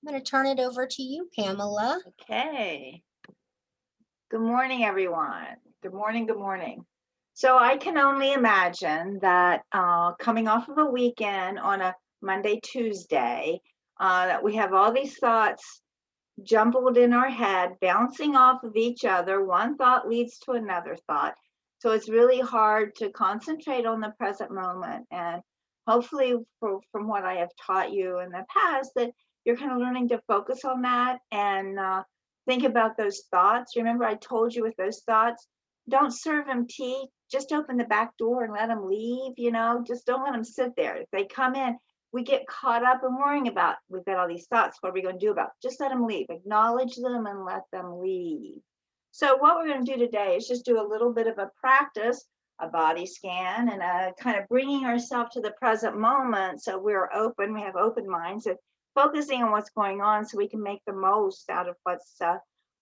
I'm going to turn it over to you, Pamela. Okay. Good morning, everyone. Good morning. Good morning. So I can only imagine that coming off of a weekend on a Monday, Tuesday, that we have all these thoughts jumbled in our head, bouncing off of each other. One thought leads to another thought. So it's really hard to concentrate on the present moment. And hopefully, from what I have taught you in the past, that you're kind of learning to focus on that and think about those thoughts. Remember, I told you with those thoughts, don't serve them tea. Just open the back door and let them leave. Just don't let them sit there. If they come in, we get caught up in worrying about, we've got all these thoughts, what are we going to do about it? Just let them leave, acknowledge them and let them leave. So what we're going to do today is just do a little bit of a practice, a body scan, and a kind of bringing ourselves to the present moment. So we're open, we have open minds, and focusing on what's going on so we can make the most out of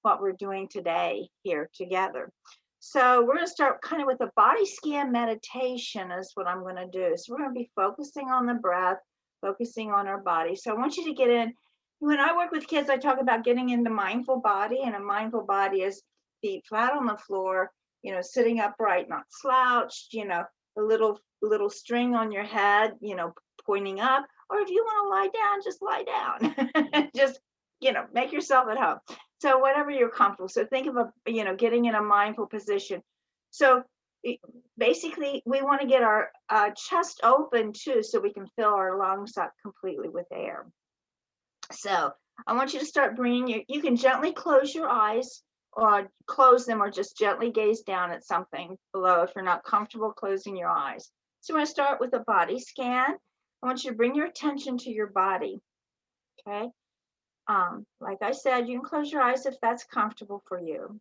what we're doing today here together. So we're going to start kind of with a body scan meditation is what I'm going to do. So we're going to be focusing on the breath, focusing on our body. So I want you to get in. When I work with kids, I talk about getting into mindful body, and a mindful body is feet flat on the floor, sitting upright, not slouched, the little string on your head, pointing up. Or if you want to lie down, just lie down. Just, make yourself at home. So whatever you're comfortable. So think of getting in a mindful position. So basically we want to get our chest open too, so we can fill our lungs up completely with air. So I want you to start bringing you can gently close your eyes or close them, or just gently gaze down at something below if you're not comfortable closing your eyes. So we're going to start with a body scan. I want you to bring your attention to your body. Okay. Like I said, you can close your eyes if that's comfortable for you.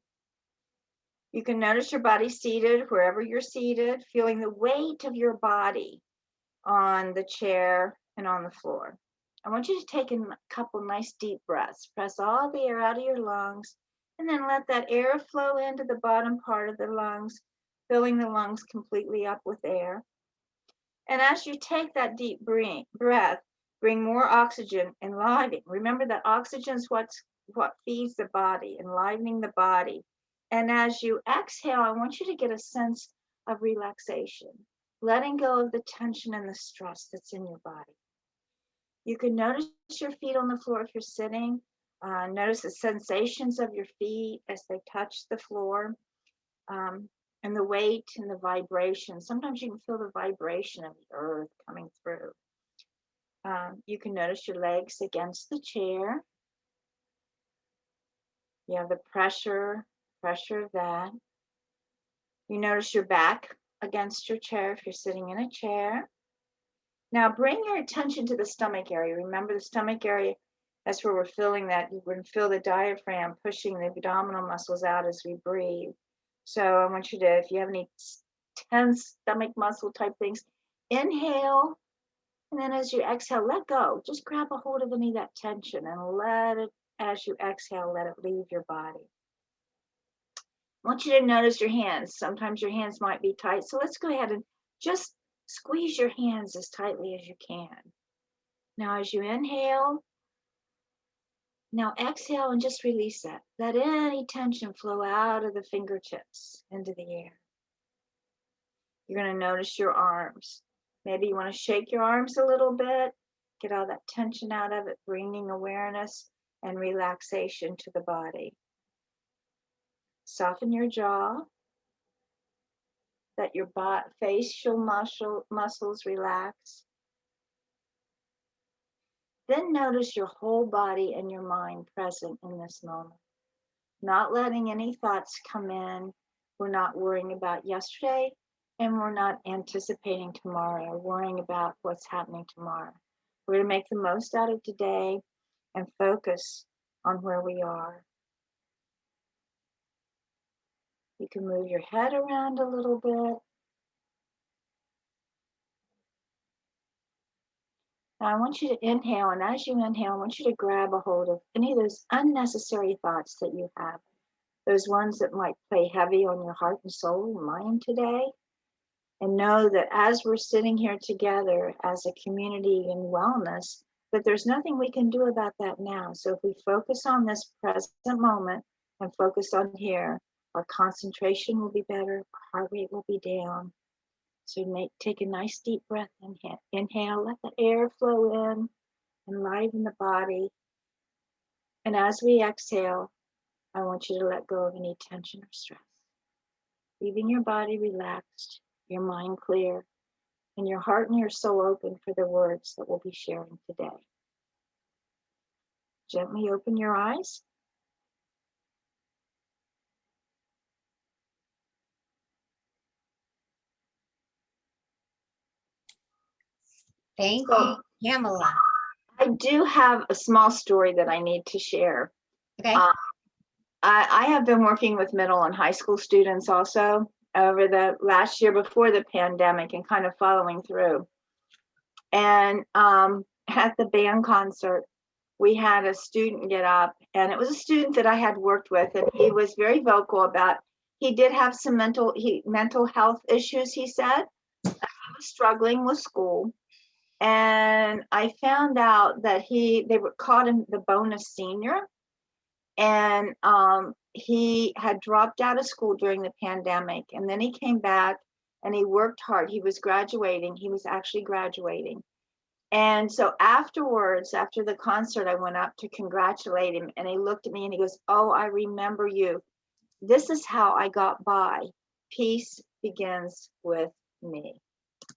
You can notice your body seated wherever you're seated, feeling the weight of your body on the chair and on the floor. I want you to take a couple nice deep breaths. Press all the air out of your lungs, and then let that air flow into the bottom part of the lungs, filling the lungs completely up with air. And as you take that deep breath, bring more oxygen, enlivening. Remember that oxygen is what feeds the body, enlivening the body. And as you exhale, I want you to get a sense of relaxation, letting go of the tension and the stress that's in your body. You can notice your feet on the floor if you're sitting. Notice the sensations of your feet as they touch the floor, and the weight and the vibration. Sometimes you can feel the vibration of the earth coming through. You can notice your legs against the chair. You have the pressure of that. You notice your back against your chair if you're sitting in a chair. Now bring your attention to the stomach area. Remember the stomach area, that's where we're feeling that. You can feel the diaphragm pushing the abdominal muscles out as we breathe. So I want you to, if you have any tense stomach muscle type things, inhale. And then as you exhale, let go. Just grab a hold of any of that tension and let it, as you exhale, let it leave your body. I want you to notice your hands. Sometimes your hands might be tight. So let's go ahead and just squeeze your hands as tightly as you can. Now, as you inhale, now exhale and just release that. Let any tension flow out of the fingertips into the air. You're going to notice your arms. Maybe you want to shake your arms a little bit, get all that tension out of it, bringing awareness and relaxation to the body. Soften your jaw. Let your facial muscles relax. Then notice your whole body and your mind present in this moment. Not letting any thoughts come in. We're not worrying about yesterday, and we're not anticipating tomorrow or worrying about what's happening tomorrow. We're going to make the most out of today and focus on where we are. You can move your head around a little bit. Now I want you to inhale, and as you inhale, I want you to grab a hold of any of those unnecessary thoughts that you have, those ones that might play heavy on your heart and soul and mind today. And know that as we're sitting here together as a community in wellness, but there's nothing we can do about that now. So if we focus on this present moment and focus on here, our concentration will be better, our heart rate will be down. So take a nice deep breath, inhale, let the air flow in and liven the body. And as we exhale, I want you to let go of any tension or stress, leaving your body relaxed, your mind clear, and your heart and your soul open for the words that we'll be sharing today. Gently open your eyes. Thank you, Pamela. I do have a small story that I need to share. Okay. I have been working with middle and high school students also over the last year before the pandemic and kind of following through. And at the band concert, we had a student get up, and it was a student that I had worked with, and he was very vocal about, he did have some mental health issues, he said. He was struggling with school. And I found out that they were called him the bonus senior. And he had dropped out of school during the pandemic. And then he came back and he worked hard. He was graduating. He was actually graduating. And so afterwards, after the concert, I went up to congratulate him. And he looked at me and he goes, "Oh, I remember you. This is how I got by. Peace begins with me."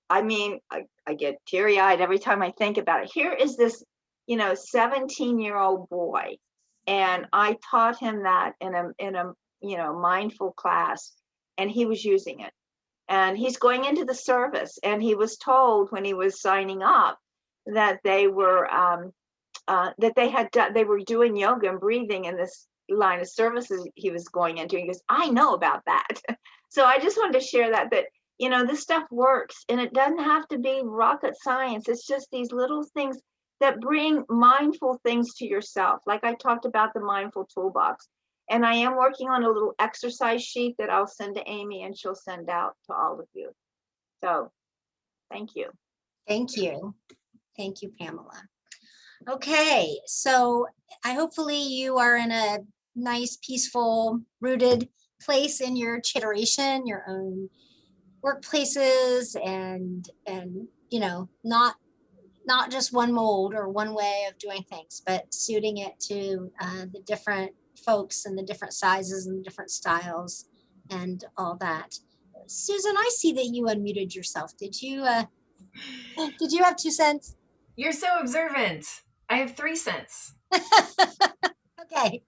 I mean, I get teary-eyed every time I think about it. Here is this, 17-year-old boy, and I taught him that in a mindful class, and he was using it. And he's going into the service, and he was told when he was signing up that they were they were doing yoga and breathing in this line of services he was going into. He goes, "I know about that." So I just wanted to share that this stuff works, and it doesn't have to be rocket science. It's just these little things that bring mindful things to yourself. Like I talked about the mindful toolbox, and I am working on a little exercise sheet that I'll send to Amy, and she'll send out to all of you. So thank you. Thank you. Thank you, Pamela. Okay, so hopefully you are in a nice, peaceful, rooted place in your iteration, your own workplaces, and not just one mold or one way of doing things, but suiting it to the different folks and the different sizes and the different styles and all that. Susan, I see that you unmuted yourself. Did you have 2 cents? You're so observant. I have 3 cents. Okay.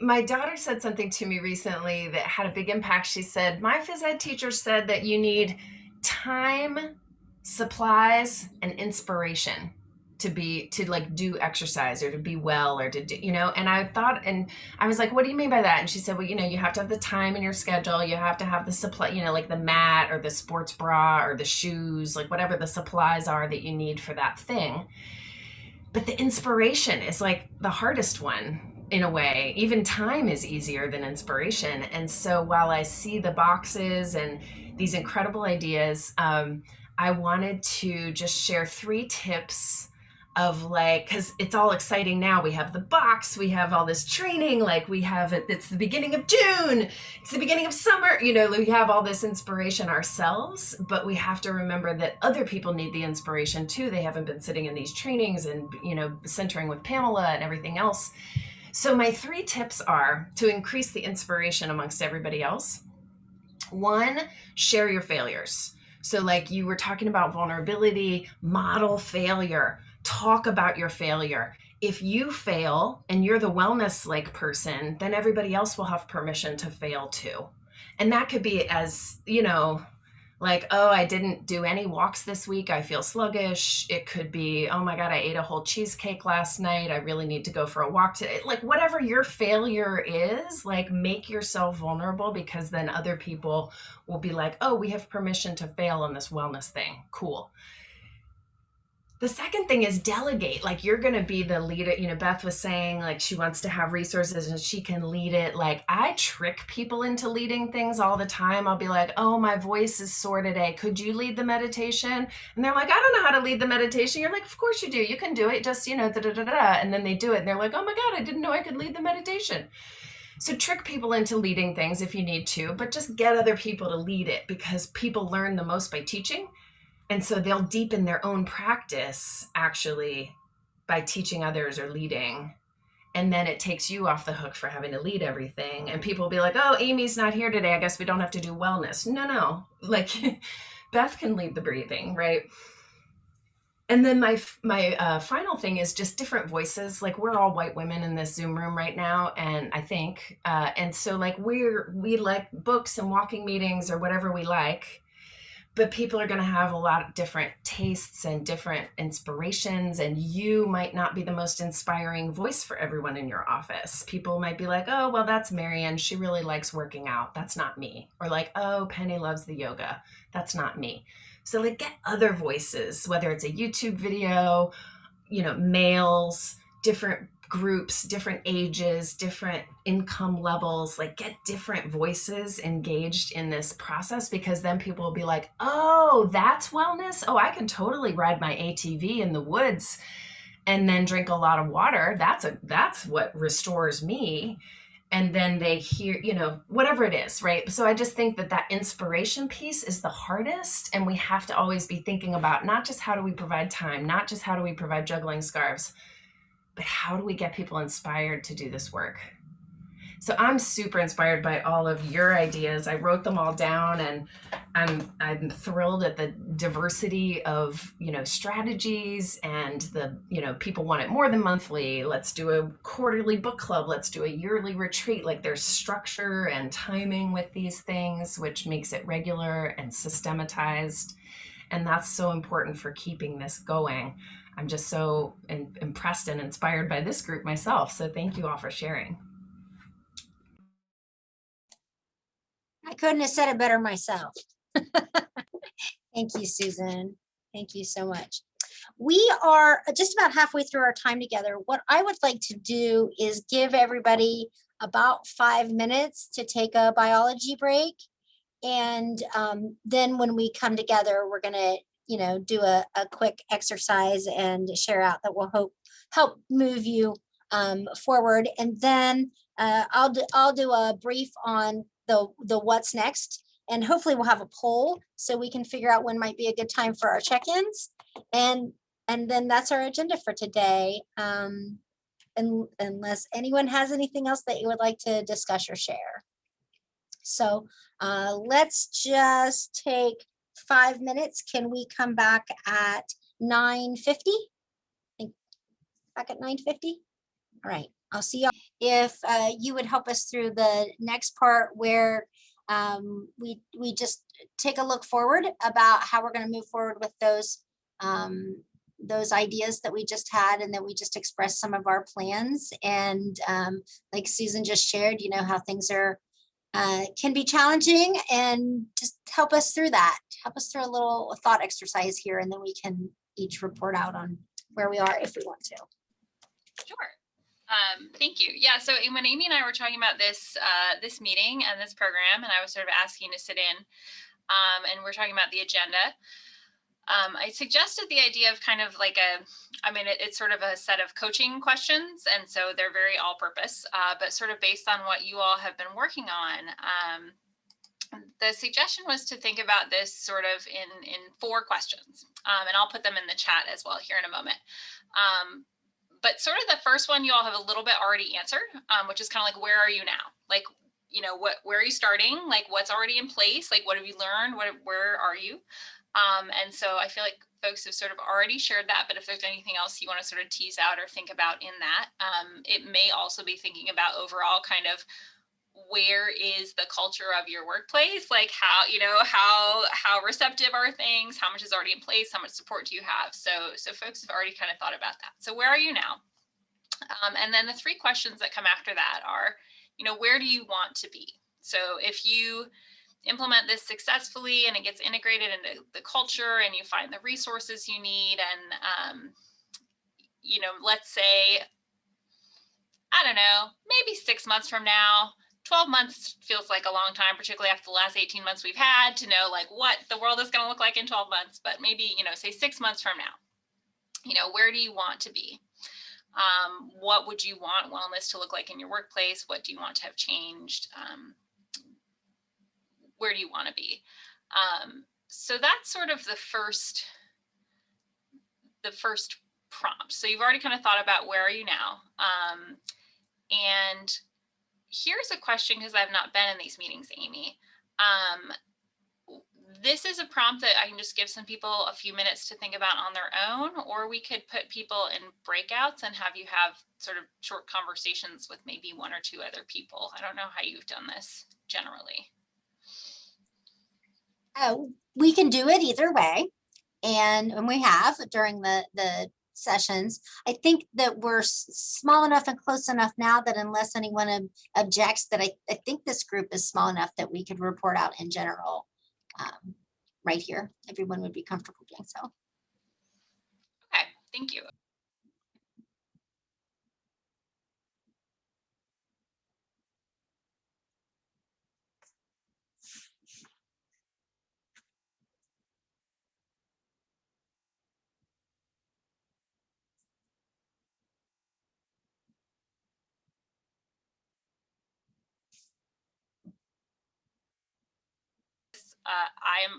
My daughter said something to me recently that had a big impact. She said, "My phys ed teacher said that you need time, supplies, and inspiration to do exercise or to be well or to do, and I thought, and I was like, "What do you mean by that?" And she said, "Well, you have to have the time in your schedule. You have to have the supply, like the mat or the sports bra or the shoes, like whatever the supplies are that you need for that thing. But the inspiration is like the hardest one in a way. Even time is easier than inspiration." And so while I see the boxes and these incredible ideas, I wanted to just share 3 tips of because it's all exciting now. We have the box, we have all this training, it's the beginning of June, it's the beginning of summer, we have all this inspiration ourselves, but we have to remember that other people need the inspiration too. They haven't been sitting in these trainings and, centering with Pamela and everything else. So my 3 tips are to increase the inspiration amongst everybody else. 1, share your failures. So you were talking about vulnerability, model failure, talk about your failure. If you fail and you're the wellness person, then everybody else will have permission to fail too. And that could be as, "Oh, I didn't do any walks this week. I feel sluggish." It could be, "Oh my God, I ate a whole cheesecake last night. I really need to go for a walk today." Whatever your failure is, make yourself vulnerable, because then other people will be like, "Oh, we have permission to fail on this wellness thing. Cool." The second thing is delegate. Like, you're going to be the leader. Beth was saying like she wants to have resources and she can lead it. Like, I trick people into leading things all the time. I'll be like, oh, my voice is sore today. Could you lead the meditation? And they're like, I don't know how to lead the meditation. You're like, of course you do. You can do it. Just, da da da da. And then they do it. And they're like, oh my God, I didn't know I could lead the meditation. So trick people into leading things if you need to, but just get other people to lead it, because people learn the most by teaching. And so they'll deepen their own practice actually by teaching others or leading. And then it takes you off the hook for having to lead everything. And people will be like, oh, Amy's not here today, I guess we don't have to do wellness. No, like Beth can lead the breathing, right? And then my final thing is just different voices. Like, we're all white women in this Zoom room right now, and I think, and so like we like books and walking meetings or whatever we like, but people are going to have a lot of different tastes and different inspirations, and you might not be the most inspiring voice for everyone in your office. People might be like, oh, well, that's Marianne, she really likes working out, that's not me. Or like, oh, Penny loves the yoga, that's not me. So like, get other voices, whether it's a YouTube video, males, different groups, different ages, different income levels, like get different voices engaged in this process, because then people will be like, oh, that's wellness. Oh, I can totally ride my ATV in the woods and then drink a lot of water. That's what restores me. And then they hear, whatever it is, right? So I just think that inspiration piece is the hardest. And we have to always be thinking about not just how do we provide time, not just how do we provide juggling scarves, but how do we get people inspired to do this work? So I'm super inspired by all of your ideas. I wrote them all down, and I'm thrilled at the diversity of, strategies, and the, people want it more than monthly. Let's do a quarterly book club. Let's do a yearly retreat. Like, there's structure and timing with these things, which makes it regular and systematized. And that's so important for keeping this going. I'm just so impressed and inspired by this group myself. So thank you all for sharing. I couldn't have said it better myself. Thank you, Susan. Thank you so much. We are just about halfway through our time together. What I would like to do is give everybody about 5 minutes to take a biology break. And then when we come together, we're going to, do a quick exercise and share out that will help move you forward. And then I'll do a brief on the what's next, and hopefully we'll have a poll so we can figure out when might be a good time for our check-ins. And then that's our agenda for today. And unless anyone has anything else that you would like to discuss or share. So let's just take 5 minutes. Can we come back at 9:50? Back at 9:50? All right, I'll see y'all. If you would help us through the next part where we just take a look forward about how we're going to move forward with those ideas that we just had, and then we just expressed some of our plans. And like Susan just shared, how things are can be challenging, and just help us through that. Help us through a little thought exercise here, and then we can each report out on where we are if we want to. Sure. Thank you. Yeah. So when Amy and I were talking about this meeting and this program, and I was sort of asking to sit in, and we're talking about the agenda. I suggested the idea of kind of like it's sort of a set of coaching questions, and so they're very all-purpose, but sort of based on what you all have been working on. The suggestion was to think about this sort of in 4 questions, and I'll put them in the chat as well here in a moment. But sort of the first one you all have a little bit already answered, which is kind of like, where are you now? Like, where are you starting? Like, what's already in place? Like, what have you learned? Where are you? And so I feel like folks have sort of already shared that, but if there's anything else you want to sort of tease out or think about in that, it may also be thinking about overall kind of where is the culture of your workplace? Like, how receptive are things? How much is already in place? How much support do you have? So folks have already kind of thought about that. So where are you now? And then the 3 questions that come after that are, where do you want to be? So if you implement this successfully and it gets integrated into the culture and you find the resources you need, and let's say, I don't know, maybe 6 months from now, 12 months feels like a long time, particularly after the last 18 months we've had, to know like what the world is going to look like in 12 months. But maybe, say 6 months from now, where do you want to be? What would you want wellness to look like in your workplace? What do you want to have changed? Where do you want to be? So that's sort of the first prompt. So you've already kind of thought about where are you now? And here's a question, because I've not been in these meetings, Amy. This is a prompt that I can just give some people a few minutes to think about on their own, or we could put people in breakouts and have you have sort of short conversations with maybe one or two other people. I don't know how you've done this generally. We can do it either way. And we have during the sessions. I think that we're small enough and close enough now that unless anyone objects, that I think this group is small enough that we could report out in general right here. Everyone would be comfortable doing so. Okay, thank you.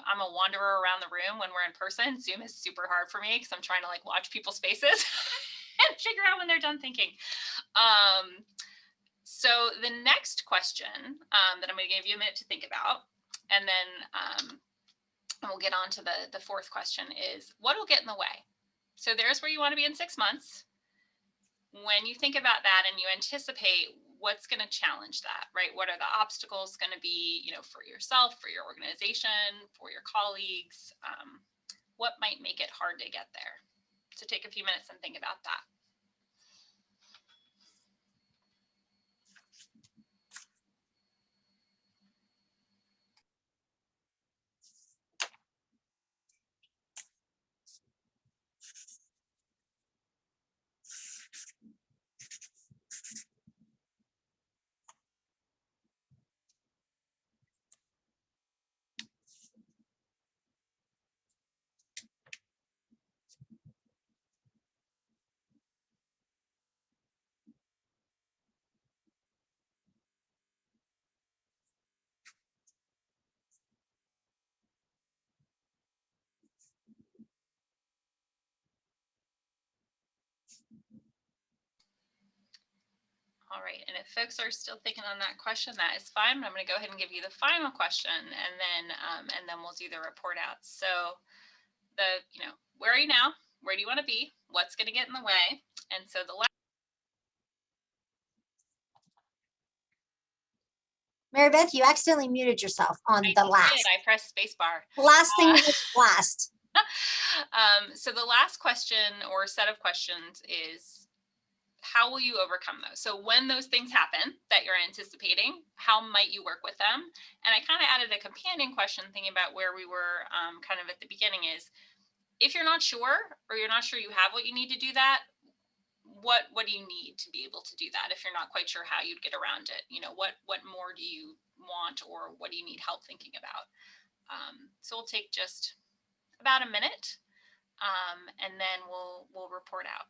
I'm a wanderer around the room when we're in person. Zoom is super hard for me because I'm trying to like watch people's faces and figure out when they're done thinking. So the next question that I'm going to give you a minute to think about, and then we'll get on to the fourth question, is what will get in the way? So there's where you want to be in 6 months. When you think about that and you anticipate what's going to challenge that, right? What are the obstacles going to be, for yourself, for your organization, for your colleagues? What might make it hard to get there? So take a few minutes and think about that. All right, and if folks are still thinking on that question, that is fine. I'm going to go ahead and give you the final question, and then we'll do the report out. So, where are you now? Where do you want to be? What's going to get in the way? And so the last. Mary Beth, you accidentally muted yourself on the last. I pressed spacebar. Last thing was last. So the last question or set of questions is, how will you overcome those? So when those things happen that you're anticipating, how might you work with them? And I kind of added a companion question thinking about where we were kind of at the beginning is, if you're not sure, or you're not sure you have what you need to do that, what do you need to be able to do that if you're not quite sure how you'd get around it? What more do you want, or what do you need help thinking about? So we'll take just about a minute, and then we'll report out.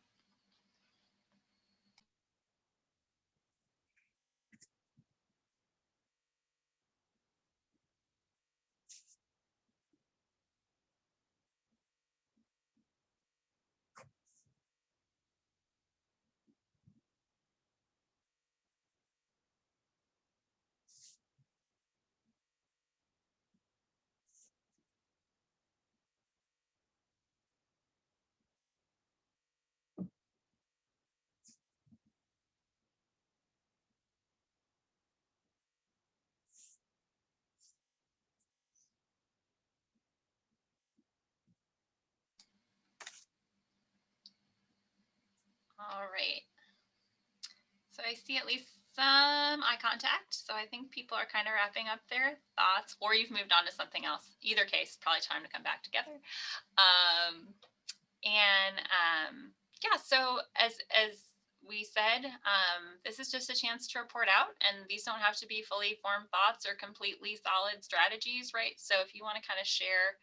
All right. So I see at least some eye contact. So I think people are kind of wrapping up their thoughts, or you've moved on to something else. Either case, probably time to come back together. Yeah, so as we said, this is just a chance to report out, and these don't have to be fully formed thoughts or completely solid strategies, right? So if you want to kind of share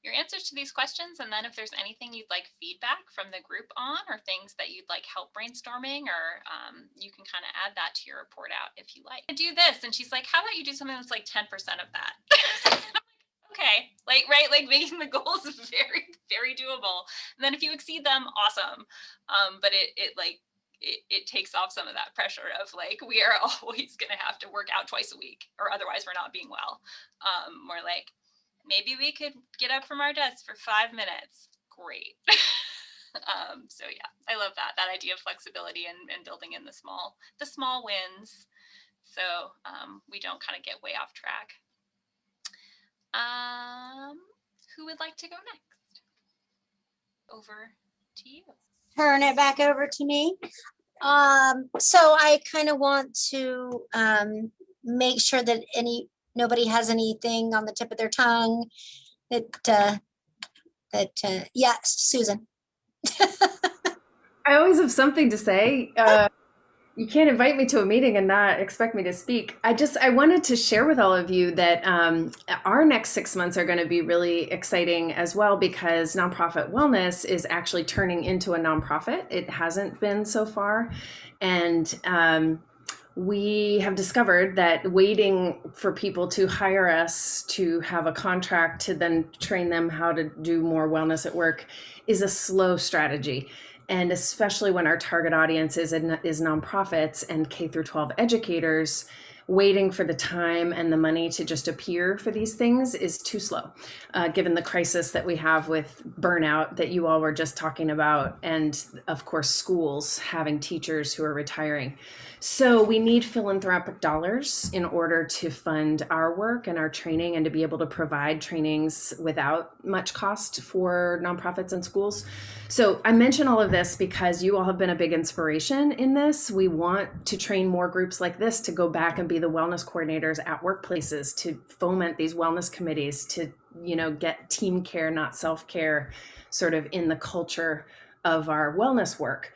your answers to these questions, and then if there's anything you'd like feedback from the group on, or things that you'd like help brainstorming, or you can kind of add that to your report out if you like. Do this, and she's like, how about you do something that's like 10% of that? Okay, like, right, like making the goals very, very doable. And then if you exceed them, awesome. But it takes off some of that pressure of like, we are always going to have to work out twice a week, or otherwise we're not being well. More like, maybe we could get up from our desks for 5 minutes. Great. So yeah, I love that idea of flexibility and building in the small wins. So we don't kind of get way off track. Who would like to go next? Over to you. Turn it back over to me. So I kind of want to make sure that nobody has anything on the tip of their tongue. Yes, Susan. I always have something to say. You can't invite me to a meeting and not expect me to speak. I wanted to share with all of you that our next 6 months are going to be really exciting as well, because Nonprofit Wellness is actually turning into a nonprofit. It hasn't been so far. And we have discovered that waiting for people to hire us to have a contract to then train them how to do more wellness at work is a slow strategy. And especially when our target audience is nonprofits and K through 12 educators, waiting for the time and the money to just appear for these things is too slow, given the crisis that we have with burnout that you all were just talking about, and of course schools having teachers who are retiring. So we need philanthropic dollars in order to fund our work and our training, and to be able to provide trainings without much cost for nonprofits and schools. So I mention all of this because you all have been a big inspiration in this. We want to train more groups like this to go back and be the wellness coordinators at workplaces, to foment these wellness committees, to, get team care, not self-care, sort of in the culture of our wellness work.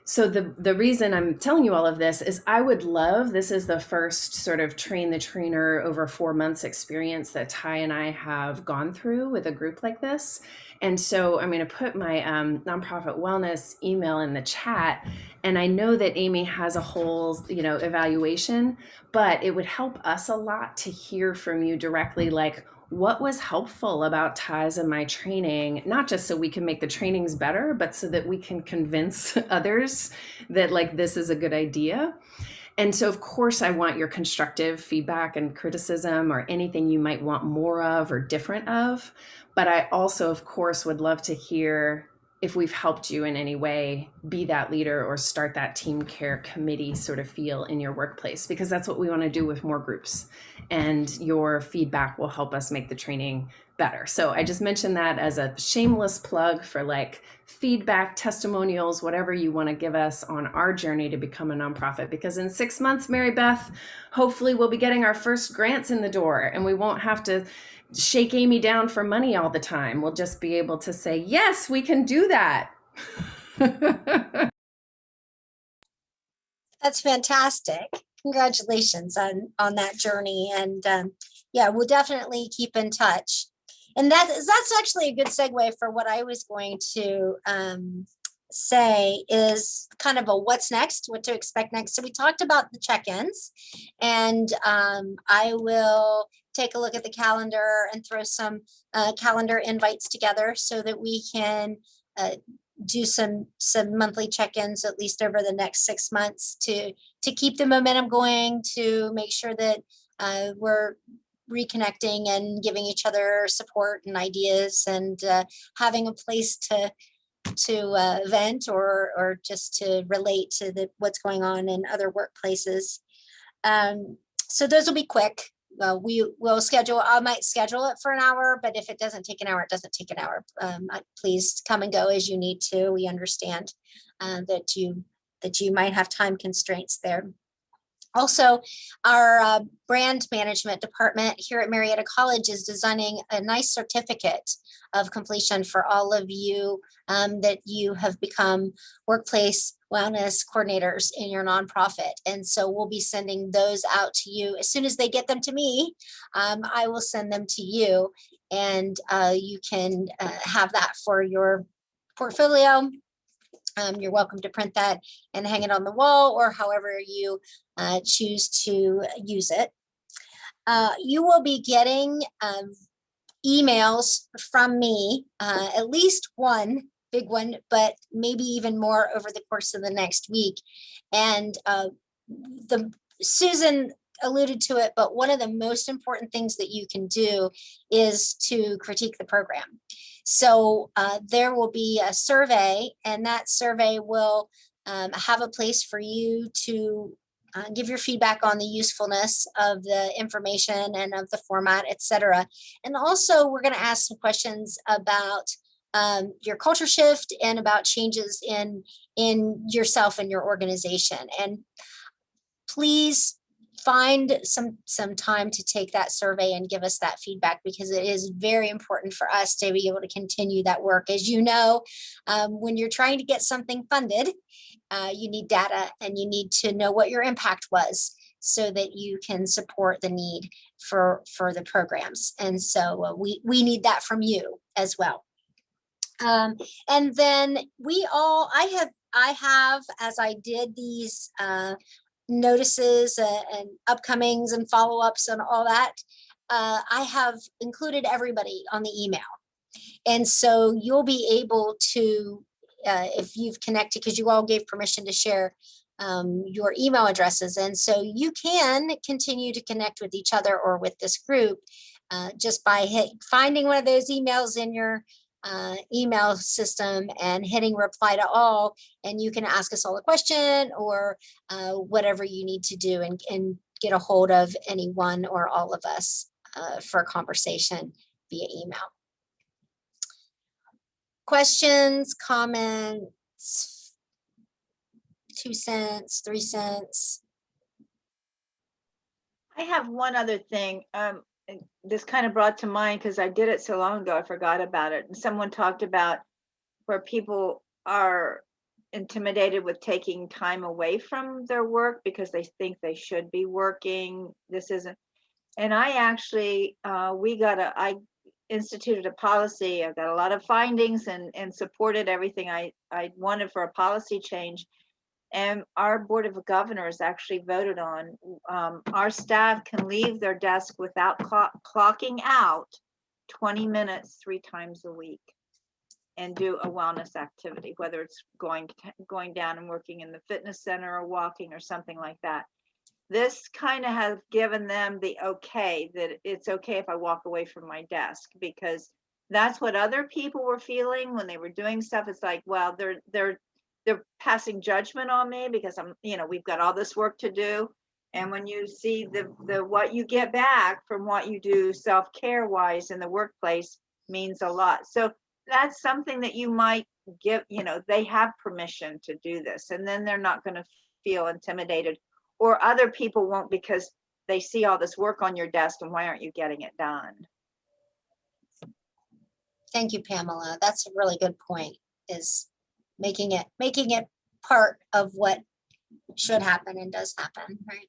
So the reason I'm telling you all of this is this is the first sort of train the trainer over 4 months experience that Ty and I have gone through with a group like this. And so I'm going to put my Nonprofit Wellness email in the chat. And I know that Amy has a whole, evaluation, but it would help us a lot to hear from you directly, like, what was helpful about Ty's and my training, not just so we can make the trainings better, but so that we can convince others that like this is a good idea. And so of course I want your constructive feedback and criticism, or anything you might want more of or different of. But I also, of course, would love to hear if we've helped you in any way be that leader or start that team care committee sort of feel in your workplace, because that's what we want to do with more groups. And your feedback will help us make the training better. So I just mentioned that as a shameless plug for like feedback, testimonials, whatever you want to give us on our journey to become a nonprofit. Because in 6 months, Mary Beth, hopefully we'll be getting our first grants in the door, and we won't have to shake Amy down for money all the time. We'll just be able to say, yes, we can do that. That's fantastic. Congratulations on that journey. And yeah, we'll definitely keep in touch. And that's actually a good segue for what I was going to say, is kind of a what's next, what to expect next. So we talked about the check-ins, and I will take a look at the calendar and throw some calendar invites together so that we can do some monthly check-ins, at least over the next 6 months, to keep the momentum going, to make sure that we're reconnecting and giving each other support and ideas, and having a place to vent or just to relate to what's going on in other workplaces. So those will be quick. We will schedule, I might schedule it for an hour, but if it doesn't take an hour, it doesn't take an hour. Please come and go as you need to. We understand that you might have time constraints there. Also, our brand management department here at Marietta College is designing a nice certificate of completion for all of you that you have become workplace wellness coordinators in your nonprofit. And so we'll be sending those out to you as soon as they get them to me. I will send them to you, and you can have that for your portfolio. You're welcome to print that and hang it on the wall, or however you choose to use it. You will be getting emails from me, at least one big one, but maybe even more over the course of the next week. And Susan alluded to it, but one of the most important things that you can do is to critique the program. So there will be a survey, and that survey will have a place for you to give your feedback on the usefulness of the information and of the format, et cetera. And also, we're going to ask some questions about your culture shift and about changes in yourself and your organization. And please find some time to take that survey and give us that feedback, because it is very important for us to be able to continue that work. As you know, when you're trying to get something funded, you need data, and you need to know what your impact was so that you can support the need for the programs. And so we need that from you as well. And then I have, as I did these notices and upcomings and follow-ups and all that, I have included everybody on the email. And so you'll be able to, if you've connected, because you all gave permission to share your email addresses. And so you can continue to connect with each other or with this group just by finding one of those emails in your email system and hitting reply to all, and you can ask us all a question or whatever you need to do, and get a hold of any one or all of us for a conversation via email. Questions, comments, 2 cents, 3 cents? I have one other thing. This kind of brought to mind because I did it so long ago, I forgot about it. And someone talked about where people are intimidated with taking time away from their work because they think they should be working. This isn't. And I actually, I instituted a policy. I've got a lot of findings and supported everything I wanted for a policy change. And our Board of Governors actually voted on, our staff can leave their desk without clocking out 20 minutes 3 times a week and do a wellness activity, whether it's going down and working in the fitness center or walking or something like that. This kind of has given them the okay, that it's okay if I walk away from my desk, because that's what other people were feeling when they were doing stuff. It's like, well, they're passing judgment on me because I'm, we've got all this work to do. And when you see the what you get back from what you do self-care wise in the workplace means a lot. So that's something that you might give, they have permission to do this, and then they're not going to feel intimidated, or other people won't, because they see all this work on your desk and why aren't you getting it done? Thank you, Pamela. That's a really good point, is making it part of what should happen and does happen, right?